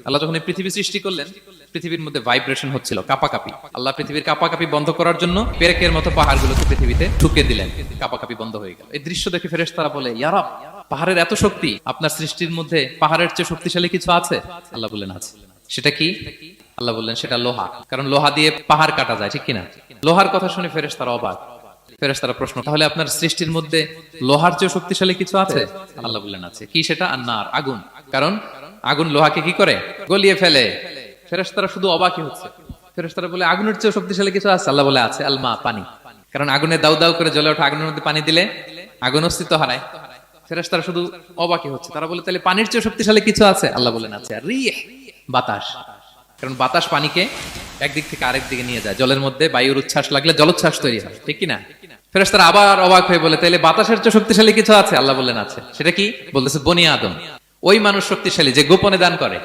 আল্লাহ যখন এই পৃথিবী সৃষ্টি করলেন, পৃথিবীর মধ্যে ভাইব্রেশন হচ্ছিল, কাঁপাকাঁপি। আল্লাহ পৃথিবীর কাঁপাকাঁপি বন্ধ করার জন্য পেরেকের মতো পাহাড়গুলোকে পৃথিবীতে ঠুকে দিলেন, কাঁপাকাঁপি বন্ধ হয়ে গেল। এই দৃশ্য দেখে ফেরেশতারা বলে, ইয়া রাব, পাহাড়ের এত শক্তি, আপনার সৃষ্টির মধ্যে পাহাড়ের চেয়ে শক্তিশালী কিছু আছে? আল্লাহ বললেন আছে। সেটা কি? আল্লাহ বললেন সেটা লোহা, কারণ লোহা দিয়ে পাহাড় কাটা যায়, ঠিক কিনা? লোহার কথা শুনে ফেরেশতারা অবাক। ফেরেশতারা প্রশ্ন, তাহলে আপনার সৃষ্টির মধ্যে লোহার চেয়ে শক্তিশালী কিছু আছে? আল্লাহ বললেন আছে। কি সেটা? আন্নার, আগুন। কারণ আগুন লোহাকে কি করে? গলিয়ে ফেলে। ফেরেশতারা শুধু অবাকই হচ্ছে। ফেরেশতারা বলে, আগুনের চেয়ে শক্তিশালী কিছু আছে? আল্লাহ বলে আছে, আলমা, পানি। কারণ আগুনে দাউ দাউ করে জ্বলে ওঠা আগুনের মধ্যে পানি দিলে আগুন অস্তিত্ব হারায়। ফেরেশতারা শুধু অবাকই হচ্ছে। তারা বলে, তাহলে পানির চেয়ে শক্তিশালী কিছু আছে? আল্লাহ বলেন আছে, আর রিহ, বাতাস। কারণ বাতাস পানিকে একদিক থেকে আরেক দিকে নিয়ে যায়। জলের মধ্যে বায়ুর উচ্ছ্বাস লাগলে জলোচ্ছ্বাস তৈরি হয়, ঠিক কিনা? ফেরেশতারা আবার অবাক হয়ে বলে, তাইলে বাতাসের চেয়ে শক্তিশালী কিছু আছে? আল্লাহ বললেন আছে। সেটা কি? বলতেছে বনি আদম। ওই মানুষ শক্তিশালী যে গোপনে দান করে।